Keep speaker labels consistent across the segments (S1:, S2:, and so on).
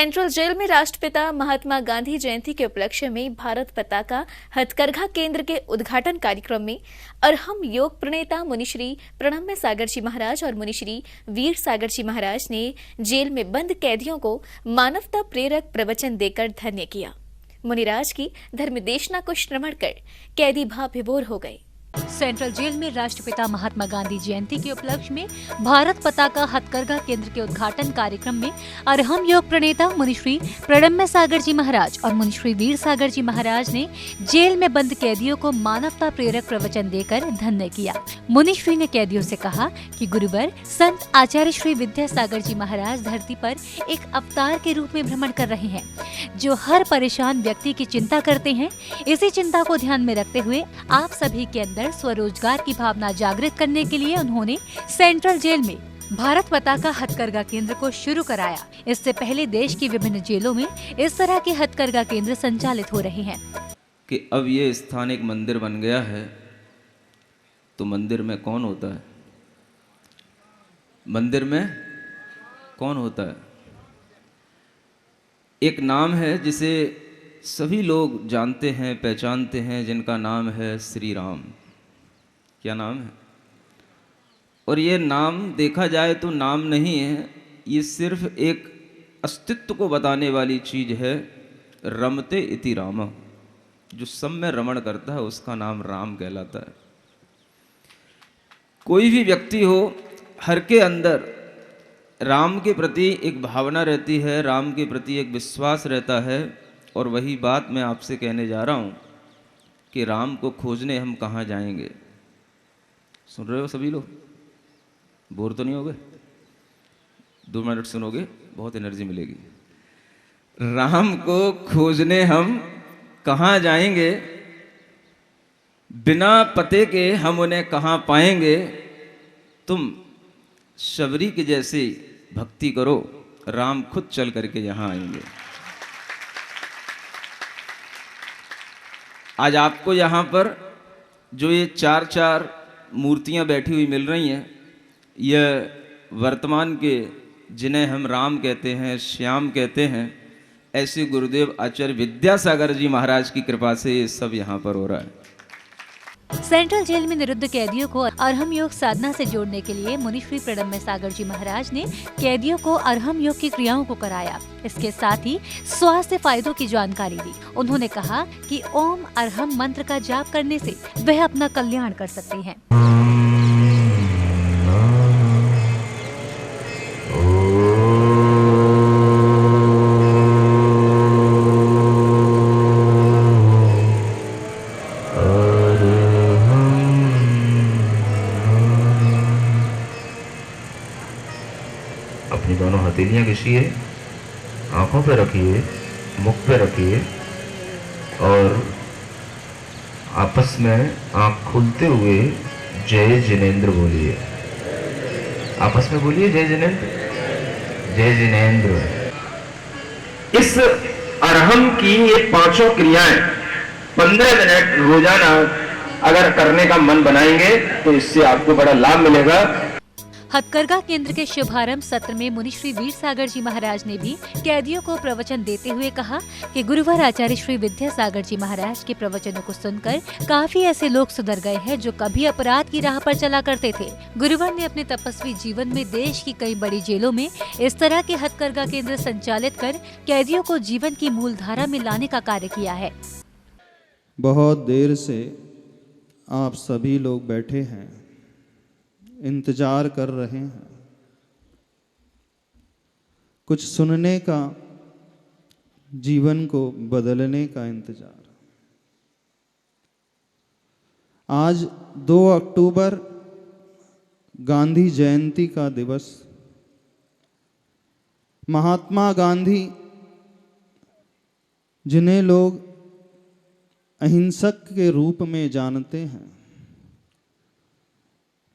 S1: Central jail में राष्ट्रपिता महात्मा गांधी जयंती के उपलक्ष्य में भारत पताका हथकरघा केंद्र के उद्घाटन कार्यक्रम में अरहम योग प्रणेता मुनिश्री प्रणम्य सागर जी महाराज और मुनिश्री वीर सागर जी महाराज ने जेल में बंद कैदियों को मानवता प्रेरक प्रवचन देकर धन्य किया। मुनिराज की धर्मदेशना को श्रवण कर कैदी भाव विभोर हो गए।
S2: सेंट्रल जेल में राष्ट्रपिता महात्मा गांधी जयंती के उपलक्ष्य में भारत पताका हथकरघा केंद्र के उद्घाटन कार्यक्रम में अरहम योग प्रणेता मुनिश्री प्रणम्य सागर जी महाराज और मुनिश्री वीर सागर जी महाराज ने जेल में बंद कैदियों को मानवता प्रेरक प्रवचन देकर धन्य किया। मुनिश्री ने कैदियों से कहा कि गुरुवर संत आचार्य श्री विद्यासागर जी महाराज धरती पर एक अवतार के रूप में भ्रमण कर रहे हैं, जो हर परेशान व्यक्ति की चिंता करते हैं। इसी चिंता को ध्यान में रखते हुए आप सभी के अंदर स्वरोजगार की भावना जागृत करने के लिए उन्होंने सेंट्रल जेल में भारत पताका हथकरघा केंद्र को शुरू कराया। इससे पहले देश की विभिन्न जेलों में इस तरह के हथकरघा केंद्र संचालित हो रहे हैं।
S3: कि अब ये स्थान एक मंदिर बन गया है, तो मंदिर में कौन होता है? मंदिर में कौन होता है? एक नाम है जिसे सभी लोग जानते हैं, पहचानते हैं, जिनका नाम है श्री राम। क्या नाम है? और ये नाम देखा जाए तो नाम नहीं है, ये सिर्फ एक अस्तित्व को बताने वाली चीज है। रमते इति राम, जो सब में रमण करता है उसका नाम राम कहलाता है। कोई भी व्यक्ति हो, हर के अंदर राम के प्रति एक भावना रहती है, राम के प्रति एक विश्वास रहता है। और वही बात मैं आपसे कहने जा रहा हूँ कि राम को खोजने हम कहाँ जाएंगे। सुन रहे हो सभी लोग? बोर तो नहीं हो गए? 2 मिनट सुनोगे, बहुत एनर्जी मिलेगी। राम को खोजने हम कहाँ जाएंगे? बिना पते के हम उन्हें कहाँ पाएंगे? तुम शबरी के जैसे भक्ति करो, राम खुद चल करके यहाँ आएंगे। आज आपको यहाँ पर जो ये 4 मूर्तियाँ बैठी हुई मिल रही हैं, यह वर्तमान के जिन्हें हम राम कहते हैं, श्याम कहते हैं, ऐसे गुरुदेव आचार्य विद्यासागर जी महाराज की कृपा से ये सब यहाँ पर हो रहा है।
S2: सेंट्रल जेल में निरुद्ध कैदियों को अरहम योग साधना से जोड़ने के लिए मुनिश्री प्रणम्य सागर जी महाराज ने कैदियों को अरहम योग की क्रियाओं को कराया। इसके साथ ही स्वास्थ्य फायदों की जानकारी दी। उन्होंने कहा कि ओम अरहम मंत्र का जाप करने से वह अपना कल्याण कर सकते हैं।
S4: अपनी दोनों हथेलियां घिसिए, आंखों पे रखिए, मुख पे रखिए और आपस में आंख खोलते हुए जय जिनेंद्र बोलिए। आपस में बोलिए जय जिनेंद्र, जय जिनेंद्र। इस अरहम की ये 5 क्रियाएं 15 मिनट रोजाना अगर करने का मन बनाएंगे तो इससे आपको बड़ा लाभ मिलेगा।
S2: हथकरघा केंद्र के शुभारंभ सत्र में मुनिश्री वीर सागर जी महाराज ने भी कैदियों को प्रवचन देते हुए कहा कि गुरुवर आचार्य श्री विद्यासागर जी महाराज के प्रवचनों को सुनकर काफी ऐसे लोग सुधर गए हैं जो कभी अपराध की राह पर चला करते थे। गुरुवर ने अपने तपस्वी जीवन में देश की कई बड़ी जेलों में इस तरह के हथकरघा केंद्र संचालित कर कैदियों को जीवन की मूल धारा में लाने का कार्य किया है।
S5: बहुत देर से आप सभी लोग बैठे हैं, इंतजार कर रहे हैं, कुछ सुनने का, जीवन को बदलने का इंतजार। आज 2 अक्टूबर गांधी जयंती का दिवस। महात्मा गांधी, जिन्हें लोग अहिंसक के रूप में जानते हैं,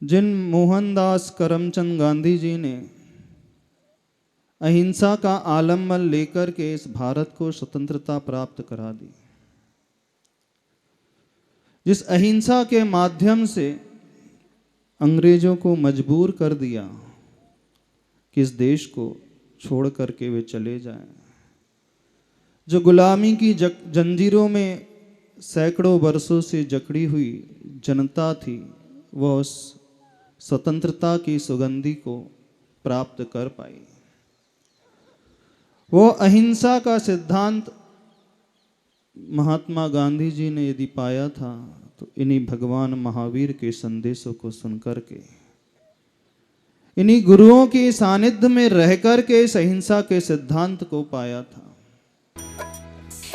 S5: जिन मोहनदास करमचंद गांधी जी ने अहिंसा का आलम्बन लेकर के इस भारत को स्वतंत्रता प्राप्त करा दी, जिस अहिंसा के माध्यम से अंग्रेजों को मजबूर कर दिया कि इस देश को छोड़ करके वे चले जाएं, जो गुलामी की जंजीरों में सैकड़ों वर्षों से जकड़ी हुई जनता थी, वह उस स्वतंत्रता की सुगंधी को प्राप्त कर पाई। वो अहिंसा का सिद्धांत महात्मा गांधी जी ने यदि पाया था तो इन्हीं भगवान महावीर के संदेशों को सुनकर के, इन्हीं गुरुओं के सानिध्य में रहकर के इस अहिंसा के सिद्धांत को पाया था।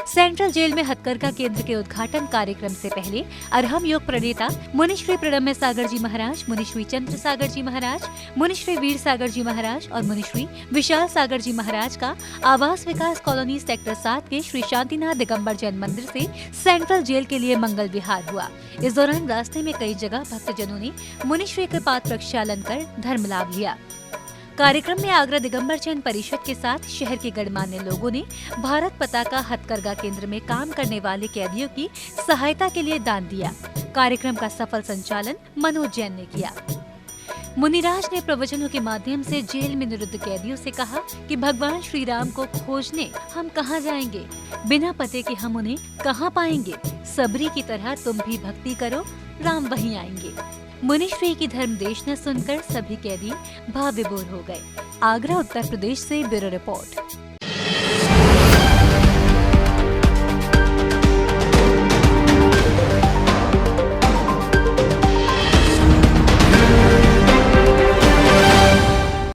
S2: सेंट्रल जेल में हथकरघा केंद्र के उद्घाटन कार्यक्रम से पहले अरहम योग प्रणेता मुनिश्री प्रणम्य सागर जी महाराज, मुनिश्री चंद्र सागर जी महाराज, मुनिश्री वीर सागर जी महाराज और मुनिश्री विशाल सागर जी महाराज का आवास विकास कॉलोनी सेक्टर 7 के श्री शांतिनाथ दिगंबर जैन मंदिर से सेंट्रल जेल के लिए मंगल विहार हुआ। इस दौरान रास्ते में कई जगह भक्तजनों ने मुनिश्री के पाद प्रक्षालन कर धर्म लाभ लिया। कार्यक्रम में आगरा दिगंबर जैन परिषद के साथ शहर के गणमान्य लोगों ने भारत पताका हथकरघा केंद्र में काम करने वाले कैदियों की सहायता के लिए दान दिया। कार्यक्रम का सफल संचालन मनोज जैन ने किया। मुनिराज ने प्रवचनों के माध्यम से जेल में निरुद्ध कैदियों से कहा कि भगवान श्री राम को खोजने हम कहाँ जाएंगे, बिना पते के हम उन्हें कहाँ पाएंगे। सबरी की तरह तुम भी भक्ति करो, राम वहीं आएंगे। मुनिश्री की धर्मदेश न सुनकर सभी कैदी भाव विभोर हो गए। आगरा उत्तर प्रदेश से ब्यूरो रिपोर्ट।